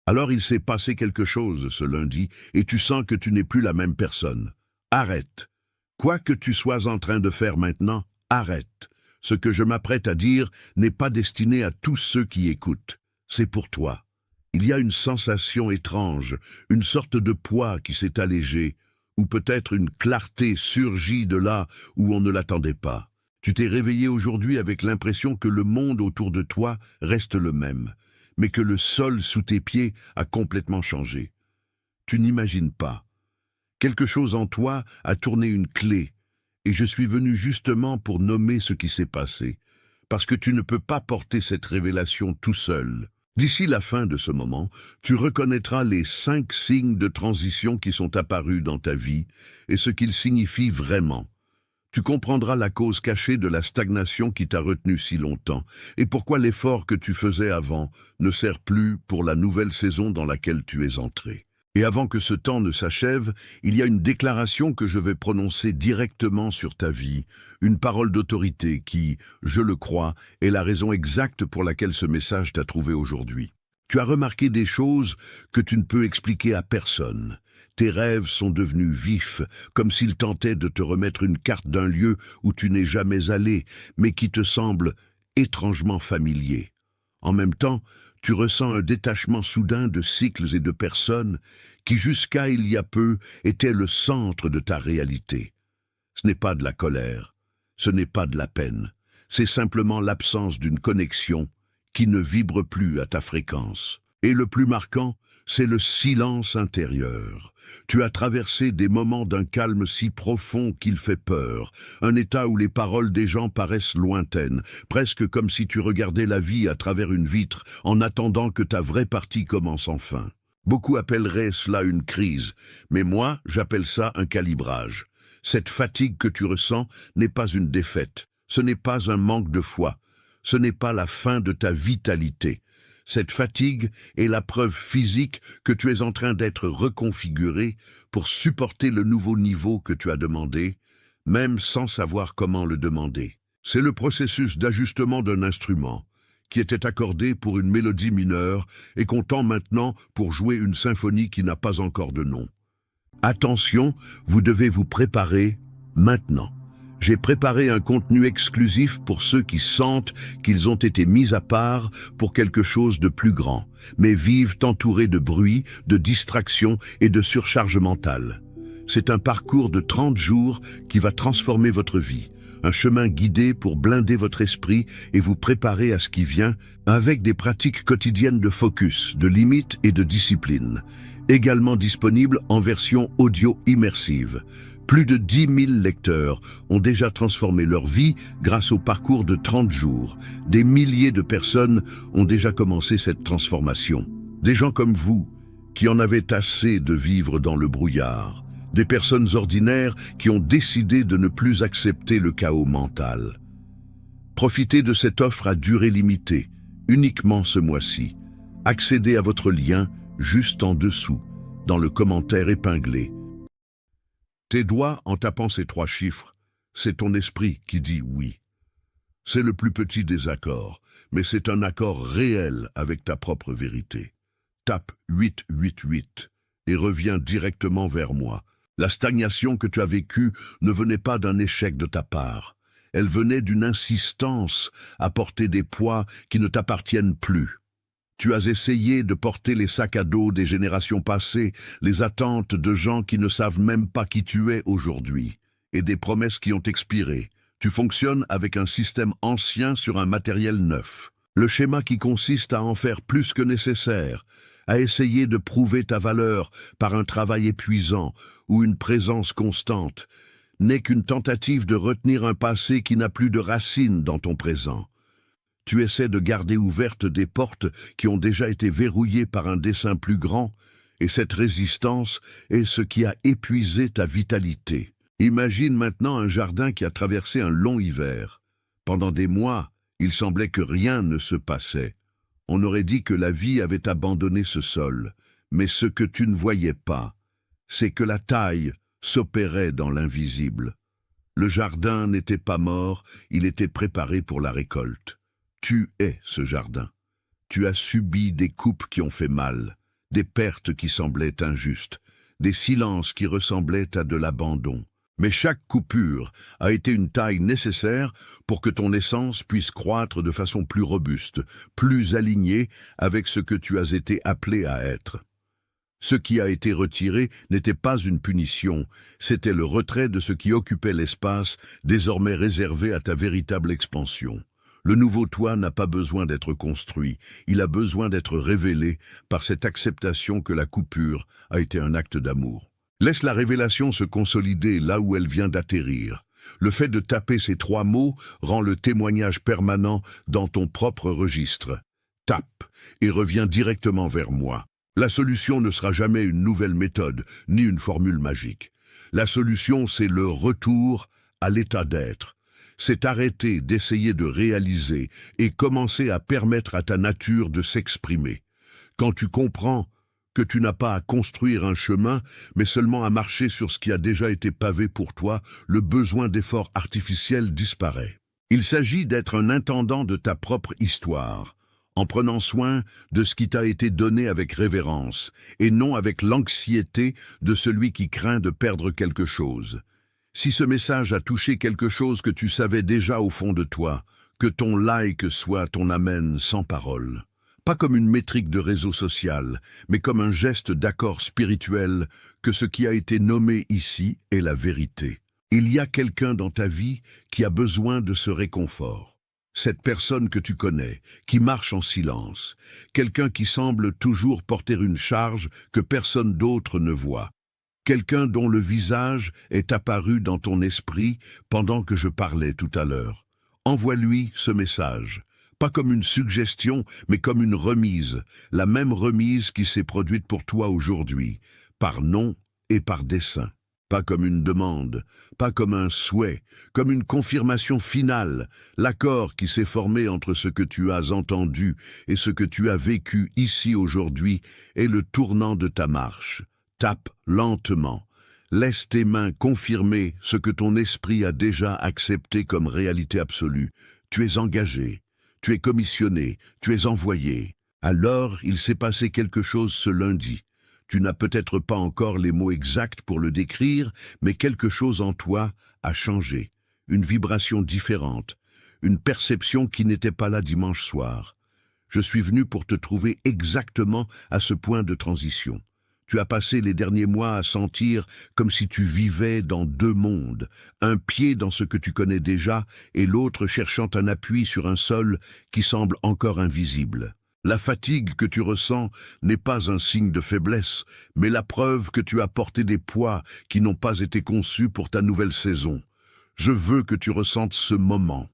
Alors il s'est passé quelque chose ce lundi et tu sens que tu n'es plus la même personne. Arrête. Quoi que tu sois en train de faire maintenant, arrête. Ce que je m'apprête à dire n'est pas destiné à tous ceux qui écoutent. C'est pour toi. Il y a une sensation étrange, une sorte de poids qui s'est allégé, ou peut-être une clarté surgit de là où on ne l'attendait pas. Tu t'es réveillé aujourd'hui avec l'impression que le monde autour de toi reste le même, mais que le sol sous tes pieds a complètement changé. Tu n'imagines pas. Quelque chose en toi a tourné une clé, et je suis venu justement pour nommer ce qui s'est passé, parce que tu ne peux pas porter cette révélation tout seul. D'ici la fin de ce moment, tu reconnaîtras les 5 signes de transition qui sont apparus dans ta vie et ce qu'ils signifient vraiment. Tu comprendras la cause cachée de la stagnation qui t'a retenu si longtemps et pourquoi l'effort que tu faisais avant ne sert plus pour la nouvelle saison dans laquelle tu es entré. Et avant que ce temps ne s'achève, il y a une déclaration que je vais prononcer directement sur ta vie, une parole d'autorité qui, je le crois, est la raison exacte pour laquelle ce message t'a trouvé aujourd'hui. Tu as remarqué des choses que tu ne peux expliquer à personne. Tes rêves sont devenus vifs, comme s'ils tentaient de te remettre une carte d'un lieu où tu n'es jamais allé, mais qui te semble étrangement familier. En même temps, tu ressens un détachement soudain de cycles et de personnes qui, jusqu'à il y a peu, étaient le centre de ta réalité. Ce n'est pas de la colère, ce n'est pas de la peine, c'est simplement l'absence d'une connexion qui ne vibre plus à ta fréquence. Et le plus marquant, c'est le silence intérieur. Tu as traversé des moments d'un calme si profond qu'il fait peur, un état où les paroles des gens paraissent lointaines, presque comme si tu regardais la vie à travers une vitre en attendant que ta vraie partie commence enfin. Beaucoup appelleraient cela une crise, mais moi, j'appelle ça un calibrage. Cette fatigue que tu ressens n'est pas une défaite, ce n'est pas un manque de foi, ce n'est pas la fin de ta vitalité. Cette fatigue est la preuve physique que tu es en train d'être reconfiguré pour supporter le nouveau niveau que tu as demandé, même sans savoir comment le demander. C'est le processus d'ajustement d'un instrument qui était accordé pour une mélodie mineure et qu'on tend maintenant pour jouer une symphonie qui n'a pas encore de nom. Attention, vous devez vous préparer maintenant. J'ai préparé un contenu exclusif pour ceux qui sentent qu'ils ont été mis à part pour quelque chose de plus grand, mais vivent entourés de bruit, de distractions et de surcharge mentale. C'est un parcours de 30 jours qui va transformer votre vie, un chemin guidé pour blinder votre esprit et vous préparer à ce qui vient avec des pratiques quotidiennes de focus, de limites et de discipline, également disponible en version audio immersive. Plus de 10 000 lecteurs ont déjà transformé leur vie grâce au parcours de 30 jours. Des milliers de personnes ont déjà commencé cette transformation. Des gens comme vous, qui en avaient assez de vivre dans le brouillard. Des personnes ordinaires qui ont décidé de ne plus accepter le chaos mental. Profitez de cette offre à durée limitée, uniquement ce mois-ci. Accédez à votre lien juste en dessous, dans le commentaire épinglé. Tes doigts en tapant ces 3 chiffres, c'est ton esprit qui dit oui. C'est le plus petit des accords, mais c'est un accord réel avec ta propre vérité. Tape 888 et reviens directement vers moi. La stagnation que tu as vécue ne venait pas d'un échec de ta part. Elle venait d'une insistance à porter des poids qui ne t'appartiennent plus. Tu as essayé de porter les sacs à dos des générations passées, les attentes de gens qui ne savent même pas qui tu es aujourd'hui, et des promesses qui ont expiré. Tu fonctionnes avec un système ancien sur un matériel neuf. Le schéma qui consiste à en faire plus que nécessaire, à essayer de prouver ta valeur par un travail épuisant ou une présence constante, n'est qu'une tentative de retenir un passé qui n'a plus de racines dans ton présent. Tu essaies de garder ouvertes des portes qui ont déjà été verrouillées par un dessein plus grand, et cette résistance est ce qui a épuisé ta vitalité. Imagine maintenant un jardin qui a traversé un long hiver. Pendant des mois, il semblait que rien ne se passait. On aurait dit que la vie avait abandonné ce sol, mais ce que tu ne voyais pas, c'est que la taille s'opérait dans l'invisible. Le jardin n'était pas mort, il était préparé pour la récolte. Tu es ce jardin. Tu as subi des coupes qui ont fait mal, des pertes qui semblaient injustes, des silences qui ressemblaient à de l'abandon. Mais chaque coupure a été une taille nécessaire pour que ton essence puisse croître de façon plus robuste, plus alignée avec ce que tu as été appelé à être. Ce qui a été retiré n'était pas une punition, c'était le retrait de ce qui occupait l'espace, désormais réservé à ta véritable expansion. Le nouveau toi n'a pas besoin d'être construit, il a besoin d'être révélé par cette acceptation que la coupure a été un acte d'amour. Laisse la révélation se consolider là où elle vient d'atterrir. Le fait de taper ces 3 mots rend le témoignage permanent dans ton propre registre. Tape et reviens directement vers moi. La solution ne sera jamais une nouvelle méthode, ni une formule magique. La solution, c'est le retour à l'état d'être. C'est arrêter d'essayer de réaliser et commencer à permettre à ta nature de s'exprimer. Quand tu comprends que tu n'as pas à construire un chemin, mais seulement à marcher sur ce qui a déjà été pavé pour toi, le besoin d'efforts artificiels disparaît. Il s'agit d'être un intendant de ta propre histoire, en prenant soin de ce qui t'a été donné avec révérence, et non avec l'anxiété de celui qui craint de perdre quelque chose. Si ce message a touché quelque chose que tu savais déjà au fond de toi, que ton like soit ton amen sans parole. Pas comme une métrique de réseau social, mais comme un geste d'accord spirituel que ce qui a été nommé ici est la vérité. Il y a quelqu'un dans ta vie qui a besoin de ce réconfort. Cette personne que tu connais, qui marche en silence, quelqu'un qui semble toujours porter une charge que personne d'autre ne voit, quelqu'un dont le visage est apparu dans ton esprit pendant que je parlais tout à l'heure. Envoie-lui ce message, pas comme une suggestion, mais comme une remise, la même remise qui s'est produite pour toi aujourd'hui, par nom et par dessein. Pas comme une demande, pas comme un souhait, comme une confirmation finale, l'accord qui s'est formé entre ce que tu as entendu et ce que tu as vécu ici aujourd'hui est le tournant de ta marche. Tape lentement. Laisse tes mains confirmer ce que ton esprit a déjà accepté comme réalité absolue. Tu es engagé, tu es commissionné, tu es envoyé. Alors, il s'est passé quelque chose ce lundi. Tu n'as peut-être pas encore les mots exacts pour le décrire, mais quelque chose en toi a changé. Une vibration différente, une perception qui n'était pas là dimanche soir. Je suis venu pour te trouver exactement à ce point de transition. Tu as passé les derniers mois à sentir comme si tu vivais dans 2 mondes, un pied dans ce que tu connais déjà et l'autre cherchant un appui sur un sol qui semble encore invisible. La fatigue que tu ressens n'est pas un signe de faiblesse, mais la preuve que tu as porté des poids qui n'ont pas été conçus pour ta nouvelle saison. Je veux que tu ressentes ce moment.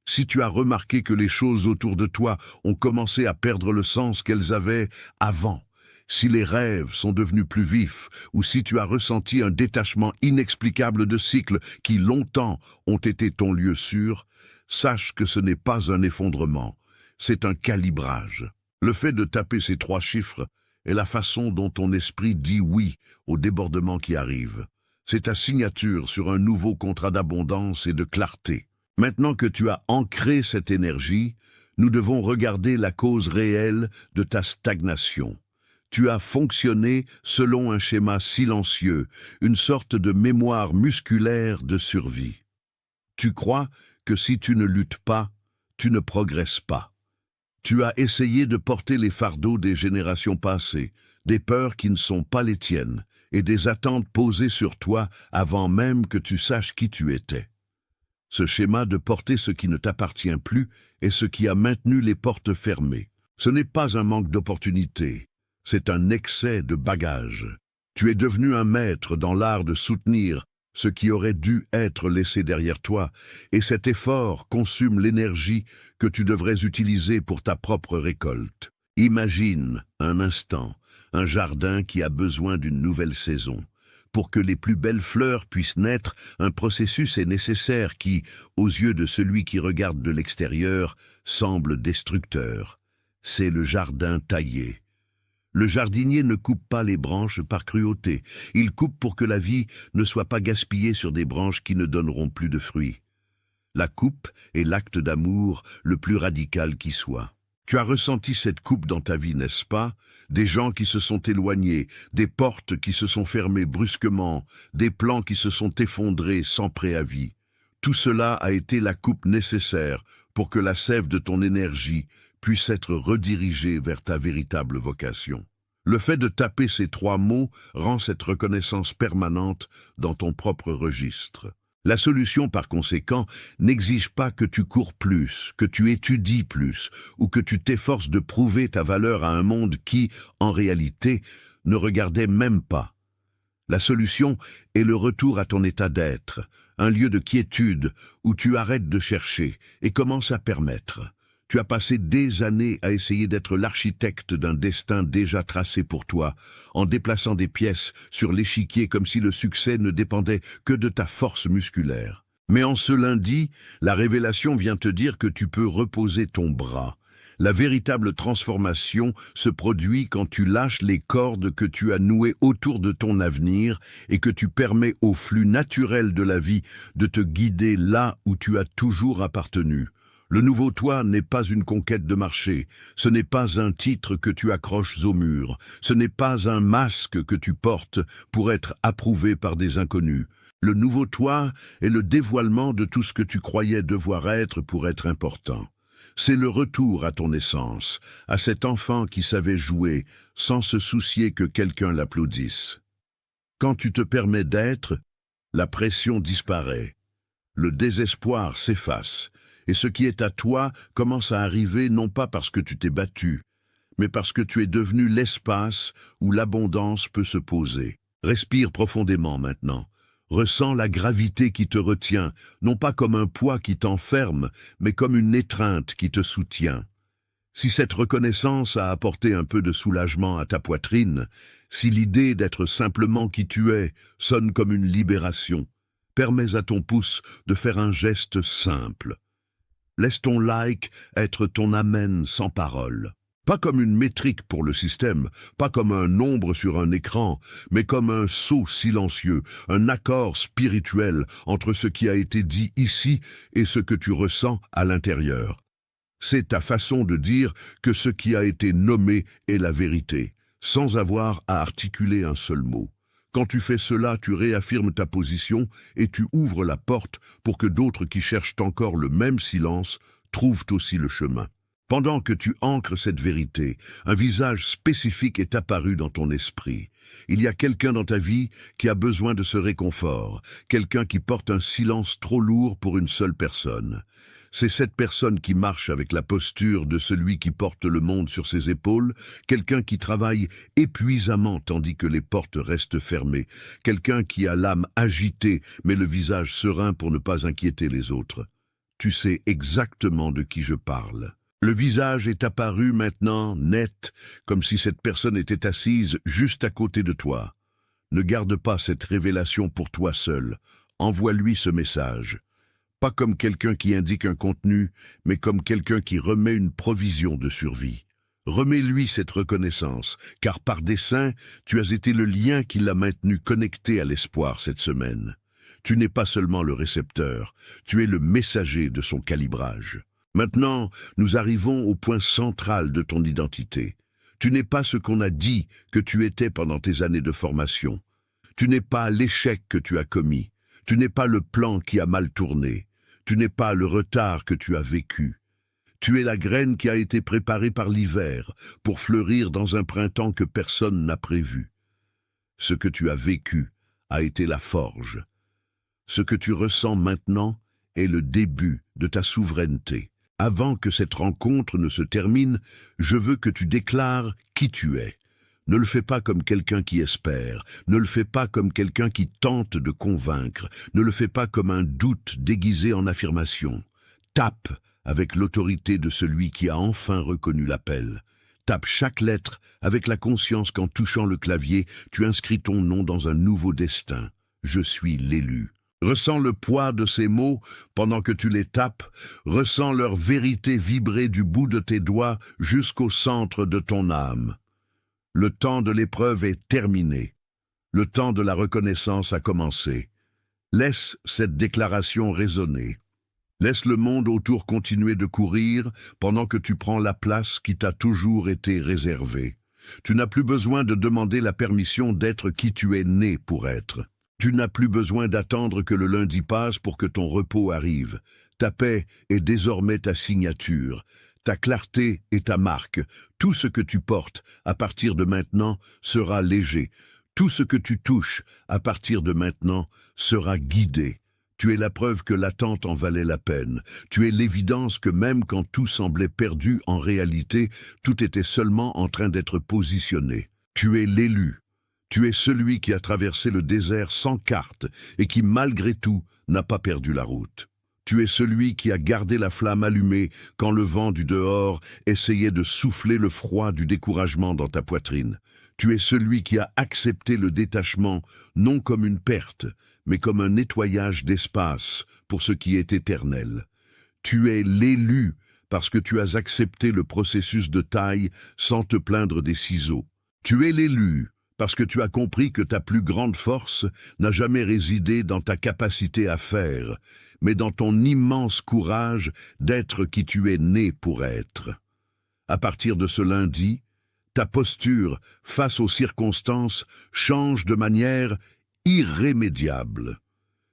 Si tu as remarqué que les choses autour de toi ont commencé à perdre le sens qu'elles avaient avant, si les rêves sont devenus plus vifs, ou si tu as ressenti un détachement inexplicable de cycles qui longtemps ont été ton lieu sûr, sache que ce n'est pas un effondrement. C'est un calibrage. Le fait de taper ces 3 chiffres est la façon dont ton esprit dit oui au débordement qui arrive. C'est ta signature sur un nouveau contrat d'abondance et de clarté. Maintenant que tu as ancré cette énergie, nous devons regarder la cause réelle de ta stagnation. Tu as fonctionné selon un schéma silencieux, une sorte de mémoire musculaire de survie. Tu crois que si tu ne luttes pas, tu ne progresses pas. Tu as essayé de porter les fardeaux des générations passées, des peurs qui ne sont pas les tiennes, et des attentes posées sur toi avant même que tu saches qui tu étais. Ce schéma de porter ce qui ne t'appartient plus est ce qui a maintenu les portes fermées. Ce n'est pas un manque d'opportunité, c'est un excès de bagages. Tu es devenu un maître dans l'art de soutenir ce qui aurait dû être laissé derrière toi, et cet effort consume l'énergie que tu devrais utiliser pour ta propre récolte. Imagine, un instant, un jardin qui a besoin d'une nouvelle saison. Pour que les plus belles fleurs puissent naître, un processus est nécessaire qui, aux yeux de celui qui regarde de l'extérieur, semble destructeur. C'est le jardin taillé. Le jardinier ne coupe pas les branches par cruauté. Il coupe pour que la vie ne soit pas gaspillée sur des branches qui ne donneront plus de fruits. La coupe est l'acte d'amour le plus radical qui soit. Tu as ressenti cette coupe dans ta vie, n'est-ce pas? Des gens qui se sont éloignés, des portes qui se sont fermées brusquement, des plans qui se sont effondrés sans préavis. Tout cela a été la coupe nécessaire pour que la sève de ton énergie puisse être redirigée vers ta véritable vocation. Le fait de taper ces 3 mots rend cette reconnaissance permanente dans ton propre registre. La solution, par conséquent, n'exige pas que tu cours plus, que tu étudies plus, ou que tu t'efforces de prouver ta valeur à un monde qui, en réalité, ne regardait même pas. La solution est le retour à ton état d'être, un lieu de quiétude où tu arrêtes de chercher et commences à permettre. Tu as passé des années à essayer d'être l'architecte d'un destin déjà tracé pour toi, en déplaçant des pièces sur l'échiquier comme si le succès ne dépendait que de ta force musculaire. Mais en ce lundi, la révélation vient te dire que tu peux reposer ton bras. La véritable transformation se produit quand tu lâches les cordes que tu as nouées autour de ton avenir et que tu permets au flux naturel de la vie de te guider là où tu as toujours appartenu. Le nouveau toi n'est pas une conquête de marché, ce n'est pas un titre que tu accroches au mur, ce n'est pas un masque que tu portes pour être approuvé par des inconnus. Le nouveau toi est le dévoilement de tout ce que tu croyais devoir être pour être important. C'est le retour à ton essence, à cet enfant qui savait jouer sans se soucier que quelqu'un l'applaudisse. Quand tu te permets d'être, la pression disparaît, le désespoir s'efface. Et ce qui est à toi commence à arriver non pas parce que tu t'es battu, mais parce que tu es devenu l'espace où l'abondance peut se poser. Respire profondément maintenant. Ressens la gravité qui te retient, non pas comme un poids qui t'enferme, mais comme une étreinte qui te soutient. Si cette reconnaissance a apporté un peu de soulagement à ta poitrine, si l'idée d'être simplement qui tu es sonne comme une libération, permets à ton pouce de faire un geste simple. Laisse ton like être ton amen sans parole. Pas comme une métrique pour le système, pas comme un nombre sur un écran, mais comme un sceau silencieux, un accord spirituel entre ce qui a été dit ici et ce que tu ressens à l'intérieur. C'est ta façon de dire que ce qui a été nommé est la vérité, sans avoir à articuler un seul mot. Quand tu fais cela, tu réaffirmes ta position et tu ouvres la porte pour que d'autres qui cherchent encore le même silence trouvent aussi le chemin. Pendant que tu ancres cette vérité, un visage spécifique est apparu dans ton esprit. Il y a quelqu'un dans ta vie qui a besoin de ce réconfort, quelqu'un qui porte un silence trop lourd pour une seule personne. C'est cette personne qui marche avec la posture de celui qui porte le monde sur ses épaules, quelqu'un qui travaille épuisamment tandis que les portes restent fermées, quelqu'un qui a l'âme agitée mais le visage serein pour ne pas inquiéter les autres. Tu sais exactement de qui je parle. Le visage est apparu maintenant net, comme si cette personne était assise juste à côté de toi. Ne garde pas cette révélation pour toi seul. Envoie-lui ce message. Pas comme quelqu'un qui indique un contenu, mais comme quelqu'un qui remet une provision de survie. Remets-lui cette reconnaissance, car par dessein, tu as été le lien qui l'a maintenu connecté à l'espoir cette semaine. Tu n'es pas seulement le récepteur, tu es le messager de son calibrage. Maintenant, nous arrivons au point central de ton identité. Tu n'es pas ce qu'on a dit que tu étais pendant tes années de formation. Tu n'es pas l'échec que tu as commis. Tu n'es pas le plan qui a mal tourné. Tu n'es pas le retard que tu as vécu. Tu es la graine qui a été préparée par l'hiver pour fleurir dans un printemps que personne n'a prévu. Ce que tu as vécu a été la forge. Ce que tu ressens maintenant est le début de ta souveraineté. Avant que cette rencontre ne se termine, je veux que tu déclares qui tu es. Ne le fais pas comme quelqu'un qui espère, ne le fais pas comme quelqu'un qui tente de convaincre, ne le fais pas comme un doute déguisé en affirmation. Tape avec l'autorité de celui qui a enfin reconnu l'appel. Tape chaque lettre avec la conscience qu'en touchant le clavier, tu inscris ton nom dans un nouveau destin. Je suis l'élu. Ressens le poids de ces mots pendant que tu les tapes, ressens leur vérité vibrer du bout de tes doigts jusqu'au centre de ton âme. Le temps de l'épreuve est terminé. Le temps de la reconnaissance a commencé. Laisse cette déclaration résonner. Laisse le monde autour continuer de courir pendant que tu prends la place qui t'a toujours été réservée. Tu n'as plus besoin de demander la permission d'être qui tu es né pour être. Tu n'as plus besoin d'attendre que le lundi passe pour que ton repos arrive. Ta paix est désormais ta signature. Ta clarté est ta marque. Tout ce que tu portes, à partir de maintenant, sera léger. Tout ce que tu touches, à partir de maintenant, sera guidé. Tu es la preuve que l'attente en valait la peine. Tu es l'évidence que même quand tout semblait perdu, en réalité, tout était seulement en train d'être positionné. Tu es l'élu. Tu es celui qui a traversé le désert sans carte et qui, malgré tout, n'a pas perdu la route. Tu es celui qui a gardé la flamme allumée quand le vent du dehors essayait de souffler le froid du découragement dans ta poitrine. Tu es celui qui a accepté le détachement, non comme une perte, mais comme un nettoyage d'espace pour ce qui est éternel. Tu es l'élu parce que tu as accepté le processus de taille sans te plaindre des ciseaux. Tu es l'élu parce que tu as compris que ta plus grande force n'a jamais résidé dans ta capacité à faire, mais dans ton immense courage d'être qui tu es né pour être. À partir de ce lundi, ta posture face aux circonstances change de manière irrémédiable.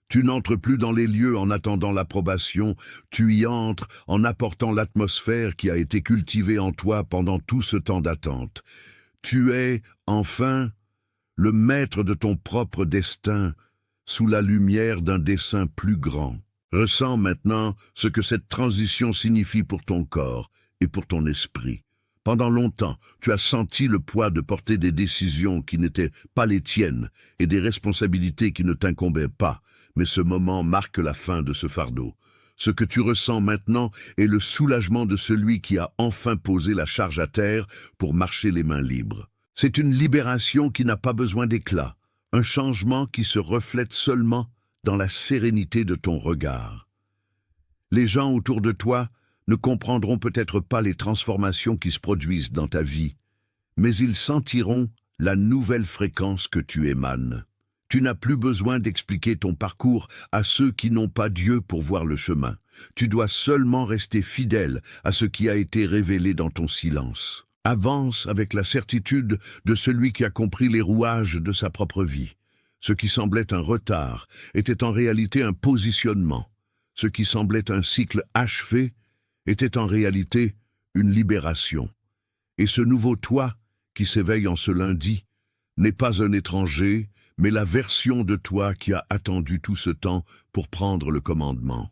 Tu n'entres plus dans les lieux en attendant l'approbation, tu y entres en apportant l'atmosphère qui a été cultivée en toi pendant tout ce temps d'attente. Tu es, enfin, le maître de ton propre destin, sous la lumière d'un dessein plus grand. Ressens maintenant ce que cette transition signifie pour ton corps et pour ton esprit. Pendant longtemps, tu as senti le poids de porter des décisions qui n'étaient pas les tiennes et des responsabilités qui ne t'incombaient pas, mais ce moment marque la fin de ce fardeau. Ce que tu ressens maintenant est le soulagement de celui qui a enfin posé la charge à terre pour marcher les mains libres. C'est une libération qui n'a pas besoin d'éclat, un changement qui se reflète seulement dans la sérénité de ton regard. Les gens autour de toi ne comprendront peut-être pas les transformations qui se produisent dans ta vie, mais ils sentiront la nouvelle fréquence que tu émanes. Tu n'as plus besoin d'expliquer ton parcours à ceux qui n'ont pas Dieu pour voir le chemin. Tu dois seulement rester fidèle à ce qui a été révélé dans ton silence. Avance avec la certitude de celui qui a compris les rouages de sa propre vie. Ce qui semblait un retard était en réalité un positionnement. Ce qui semblait un cycle achevé était en réalité une libération. Et ce nouveau toi qui s'éveille en ce lundi n'est pas un étranger, mais la version de toi qui a attendu tout ce temps pour prendre le commandement.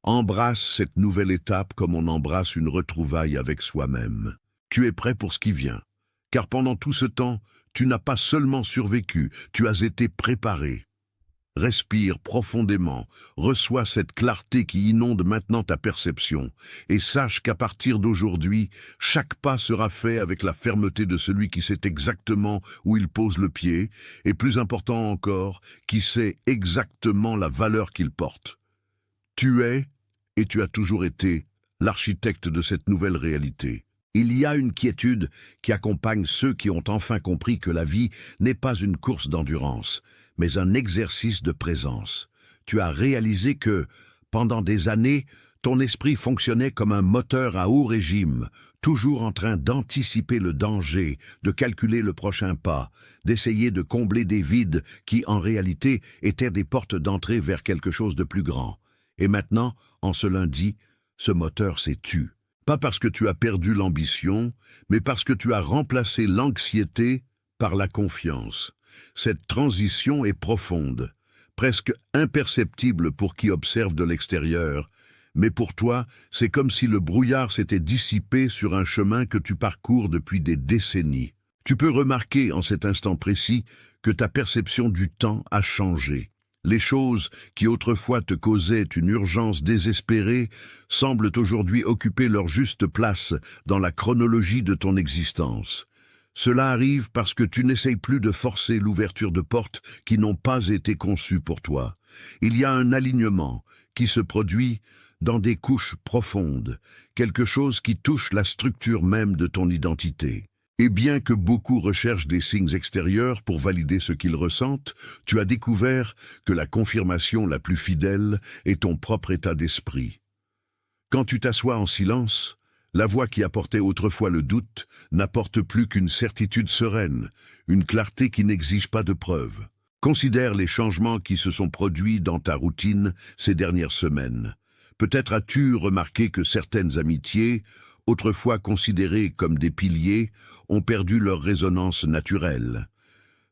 Embrasse cette nouvelle étape comme on embrasse une retrouvaille avec soi-même. Tu es prêt pour ce qui vient, car pendant tout ce temps, tu n'as pas seulement survécu, tu as été préparé. Respire profondément, reçois cette clarté qui inonde maintenant ta perception, et sache qu'à partir d'aujourd'hui, chaque pas sera fait avec la fermeté de celui qui sait exactement où il pose le pied, et plus important encore, qui sait exactement la valeur qu'il porte. Tu es, et tu as toujours été, l'architecte de cette nouvelle réalité. Il y a une quiétude qui accompagne ceux qui ont enfin compris que la vie n'est pas une course d'endurance, mais un exercice de présence. Tu as réalisé que, pendant des années, ton esprit fonctionnait comme un moteur à haut régime, toujours en train d'anticiper le danger, de calculer le prochain pas, d'essayer de combler des vides qui, en réalité, étaient des portes d'entrée vers quelque chose de plus grand. Et maintenant, en ce lundi, ce moteur s'est tu. Pas parce que tu as perdu l'ambition, mais parce que tu as remplacé l'anxiété par la confiance. Cette transition est profonde, presque imperceptible pour qui observe de l'extérieur, mais pour toi, c'est comme si le brouillard s'était dissipé sur un chemin que tu parcours depuis des décennies. Tu peux remarquer en cet instant précis que ta perception du temps a changé. Les choses qui autrefois te causaient une urgence désespérée semblent aujourd'hui occuper leur juste place dans la chronologie de ton existence. Cela arrive parce que tu n'essayes plus de forcer l'ouverture de portes qui n'ont pas été conçues pour toi. Il y a un alignement qui se produit dans des couches profondes, quelque chose qui touche la structure même de ton identité. Et bien que beaucoup recherchent des signes extérieurs pour valider ce qu'ils ressentent, tu as découvert que la confirmation la plus fidèle est ton propre état d'esprit. Quand tu t'assois en silence, la voix qui apportait autrefois le doute n'apporte plus qu'une certitude sereine, une clarté qui n'exige pas de preuves. Considère les changements qui se sont produits dans ta routine ces dernières semaines. Peut-être as-tu remarqué que certaines amitiés, autrefois considérées comme des piliers, ont perdu leur résonance naturelle.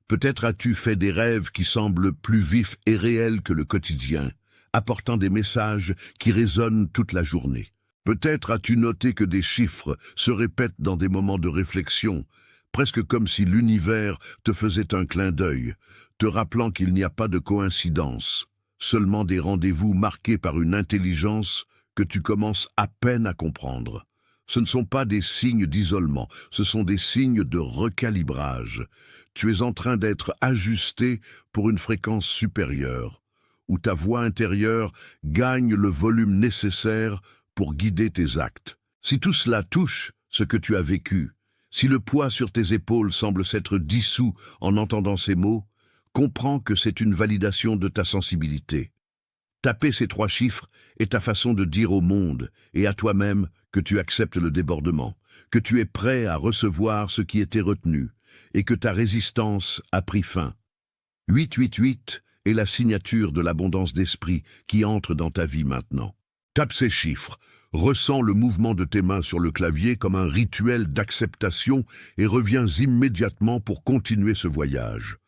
Peut-être as-tu fait des rêves qui semblent plus vifs et réels que le quotidien, apportant des messages qui résonnent toute la journée. Peut-être as-tu noté que des chiffres se répètent dans des moments de réflexion, presque comme si l'univers te faisait un clin d'œil, te rappelant qu'il n'y a pas de coïncidence, seulement des rendez-vous marqués par une intelligence que tu commences à peine à comprendre. Ce ne sont pas des signes d'isolement, ce sont des signes de recalibrage. Tu es en train d'être ajusté pour une fréquence supérieure, où ta voix intérieure gagne le volume nécessaire pour guider tes actes. Si tout cela touche ce que tu as vécu, si le poids sur tes épaules semble s'être dissous en entendant ces mots, comprends que c'est une validation de ta sensibilité. Taper ces 3 chiffres est ta façon de dire au monde et à toi-même que tu acceptes le débordement, que tu es prêt à recevoir ce qui était retenu et que ta résistance a pris fin. 888 est la signature de l'abondance d'esprit qui entre dans ta vie maintenant. Tape ces chiffres, ressens le mouvement de tes mains sur le clavier comme un rituel d'acceptation et reviens immédiatement pour continuer ce voyage.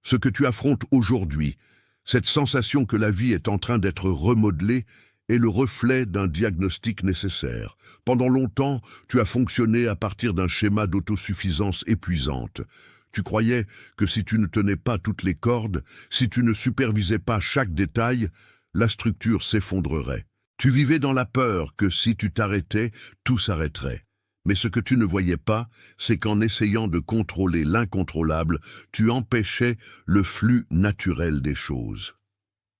Ce que tu affrontes aujourd'hui, cette sensation que la vie est en train d'être remodelée, est le reflet d'un diagnostic nécessaire. Pendant longtemps, tu as fonctionné à partir d'un schéma d'autosuffisance épuisante. Tu croyais que si tu ne tenais pas toutes les cordes, si tu ne supervisais pas chaque détail, la structure s'effondrerait. Tu vivais dans la peur que si tu t'arrêtais, tout s'arrêterait. Mais ce que tu ne voyais pas, c'est qu'en essayant de contrôler l'incontrôlable, tu empêchais le flux naturel des choses.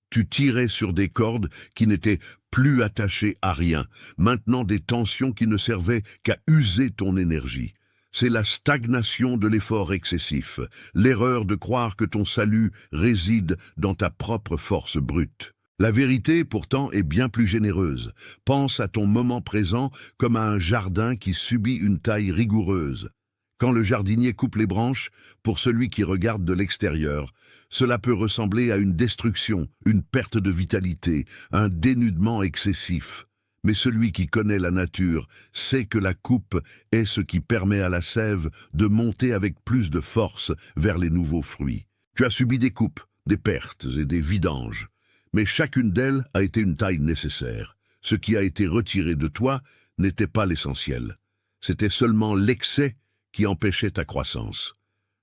Tu tirais sur des cordes qui n'étaient plus attachées à rien, maintenant des tensions qui ne servaient qu'à user ton énergie. C'est la stagnation de l'effort excessif, l'erreur de croire que ton salut réside dans ta propre force brute. La vérité, pourtant, est bien plus généreuse. Pense à ton moment présent comme à un jardin qui subit une taille rigoureuse. Quand le jardinier coupe les branches, pour celui qui regarde de l'extérieur, cela peut ressembler à une destruction, une perte de vitalité, un dénudement excessif. Mais celui qui connaît la nature sait que la coupe est ce qui permet à la sève de monter avec plus de force vers les nouveaux fruits. Tu as subi des coupes, des pertes et des vidanges. Mais chacune d'elles a été une taille nécessaire. Ce qui a été retiré de toi n'était pas l'essentiel. C'était seulement l'excès qui empêchait ta croissance.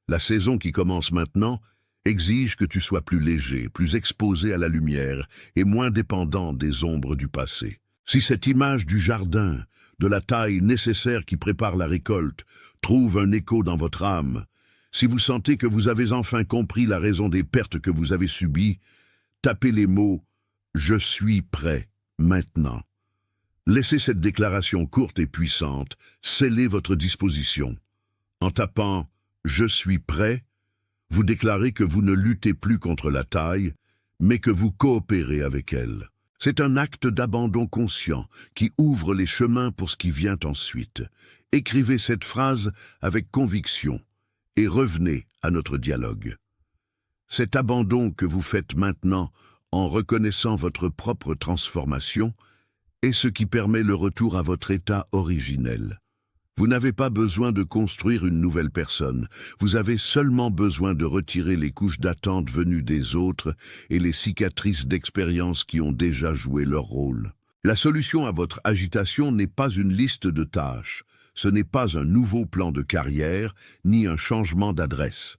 La saison qui commence maintenant exige que tu sois plus léger, plus exposé à la lumière et moins dépendant des ombres du passé. Si cette image du jardin, de la taille nécessaire qui prépare la récolte, trouve un écho dans votre âme, si vous sentez que vous avez enfin compris la raison des pertes que vous avez subies, tapez les mots « Je suis prêt, maintenant ». Laissez cette déclaration courte et puissante sceller votre disposition. En tapant « Je suis prêt », vous déclarez que vous ne luttez plus contre la taille, mais que vous coopérez avec elle. C'est un acte d'abandon conscient qui ouvre les chemins pour ce qui vient ensuite. Écrivez cette phrase avec conviction et revenez à notre dialogue. Cet abandon que vous faites maintenant en reconnaissant votre propre transformation est ce qui permet le retour à votre état originel. Vous n'avez pas besoin de construire une nouvelle personne, vous avez seulement besoin de retirer les couches d'attente venues des autres et les cicatrices d'expérience qui ont déjà joué leur rôle. La solution à votre agitation n'est pas une liste de tâches, ce n'est pas un nouveau plan de carrière, ni un changement d'adresse.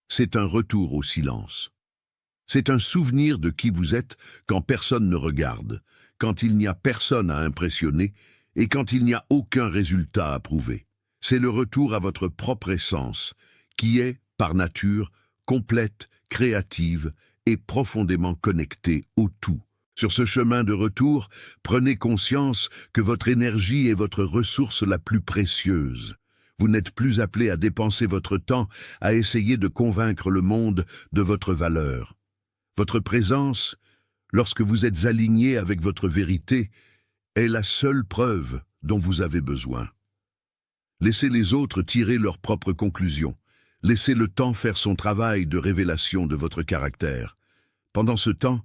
C'est un retour au silence. C'est un souvenir de qui vous êtes quand personne ne regarde, quand il n'y a personne à impressionner et quand il n'y a aucun résultat à prouver. C'est le retour à votre propre essence, qui est, par nature, complète, créative et profondément connectée au tout. Sur ce chemin de retour, prenez conscience que votre énergie est votre ressource la plus précieuse. Vous n'êtes plus appelé à dépenser votre temps à essayer de convaincre le monde de votre valeur. Votre présence, lorsque vous êtes aligné avec votre vérité, est la seule preuve dont vous avez besoin. Laissez les autres tirer leurs propres conclusions. Laissez le temps faire son travail de révélation de votre caractère. Pendant ce temps,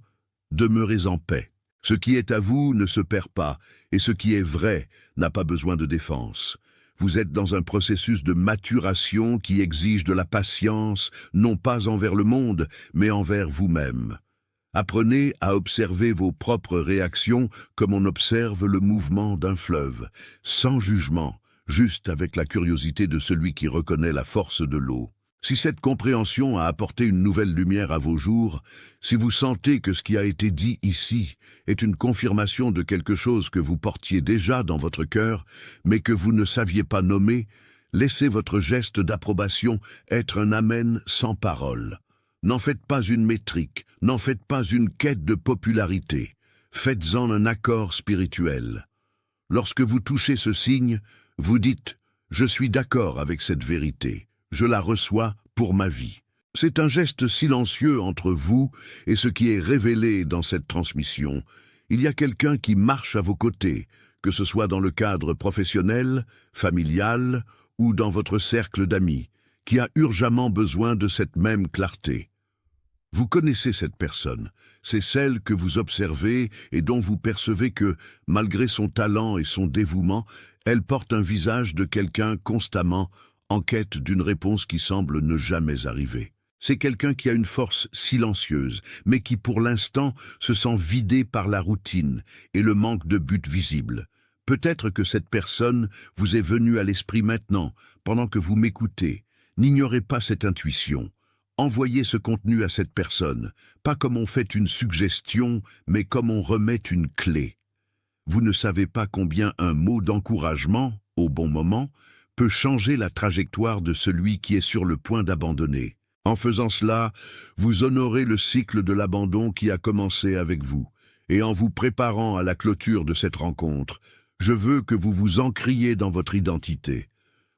demeurez en paix. Ce qui est à vous ne se perd pas, et ce qui est vrai n'a pas besoin de défense. Vous êtes dans un processus de maturation qui exige de la patience, non pas envers le monde, mais envers vous-même. Apprenez à observer vos propres réactions comme on observe le mouvement d'un fleuve, sans jugement, juste avec la curiosité de celui qui reconnaît la force de l'eau. Si cette compréhension a apporté une nouvelle lumière à vos jours, si vous sentez que ce qui a été dit ici est une confirmation de quelque chose que vous portiez déjà dans votre cœur, mais que vous ne saviez pas nommer, laissez votre geste d'approbation être un amen sans parole. N'en faites pas une métrique, n'en faites pas une quête de popularité. Faites-en un accord spirituel. Lorsque vous touchez ce signe, vous dites « Je suis d'accord avec cette vérité. Je la reçois pour ma vie ». C'est un geste silencieux entre vous et ce qui est révélé dans cette transmission. Il y a quelqu'un qui marche à vos côtés, que ce soit dans le cadre professionnel, familial ou dans votre cercle d'amis, qui a urgemment besoin de cette même clarté. Vous connaissez cette personne, c'est celle que vous observez et dont vous percevez que, malgré son talent et son dévouement, elle porte un visage de quelqu'un constamment en quête d'une réponse qui semble ne jamais arriver. C'est quelqu'un qui a une force silencieuse, mais qui pour l'instant se sent vidé par la routine et le manque de but visible. Peut-être que cette personne vous est venue à l'esprit maintenant, pendant que vous m'écoutez. N'ignorez pas cette intuition. Envoyez ce contenu à cette personne, pas comme on fait une suggestion, mais comme on remet une clé. Vous ne savez pas combien un mot d'encouragement, au bon moment, peut changer la trajectoire de celui qui est sur le point d'abandonner. En faisant cela, vous honorez le cycle de l'abandon qui a commencé avec vous. Et en vous préparant à la clôture de cette rencontre, je veux que vous vous ancriez dans votre identité.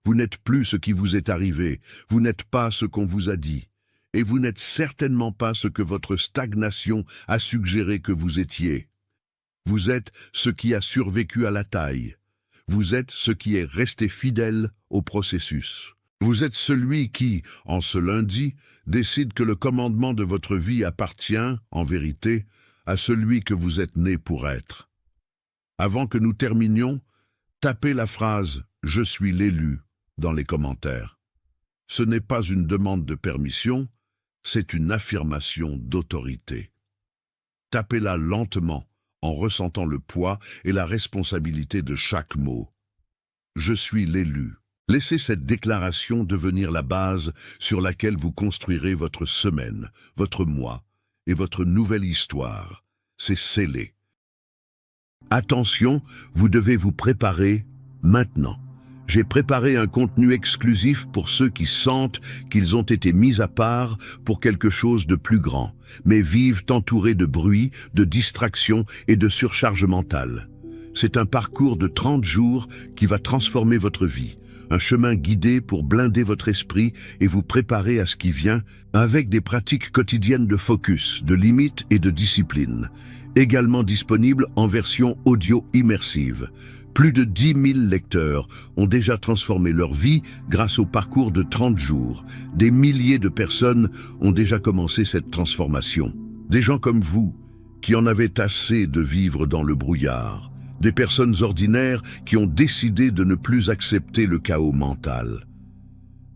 Vous n'êtes plus ce qui vous est arrivé, vous n'êtes pas ce qu'on vous a dit. Et vous n'êtes certainement pas ce que votre stagnation a suggéré que vous étiez. Vous êtes ce qui a survécu à la taille. Vous êtes ce qui est resté fidèle au processus. Vous êtes celui qui, en ce lundi, décide que le commandement de votre vie appartient, en vérité, à celui que vous êtes né pour être. Avant que nous terminions, tapez la phrase « Je suis l'élu » dans les commentaires. Ce n'est pas une demande de permission, c'est une affirmation d'autorité. Tapez-la lentement, en ressentant le poids et la responsabilité de chaque mot. Je suis l'élu. Laissez cette déclaration devenir la base sur laquelle vous construirez votre semaine, votre mois et votre nouvelle histoire. C'est scellé. Attention, vous devez vous préparer maintenant. J'ai préparé un contenu exclusif pour ceux qui sentent qu'ils ont été mis à part pour quelque chose de plus grand, mais vivent entourés de bruit, de distractions et de surcharge mentale. C'est un parcours de 30 jours qui va transformer votre vie, un chemin guidé pour blinder votre esprit et vous préparer à ce qui vient avec des pratiques quotidiennes de focus, de limites et de discipline, également disponible en version audio immersive. Plus de 10 000 lecteurs ont déjà transformé leur vie grâce au parcours de 30 jours. Des milliers de personnes ont déjà commencé cette transformation. Des gens comme vous, qui en avaient assez de vivre dans le brouillard. Des personnes ordinaires qui ont décidé de ne plus accepter le chaos mental.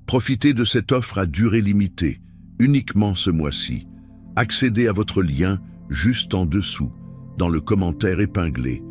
Profitez de cette offre à durée limitée, uniquement ce mois-ci. Accédez à votre lien juste en dessous, dans le commentaire épinglé.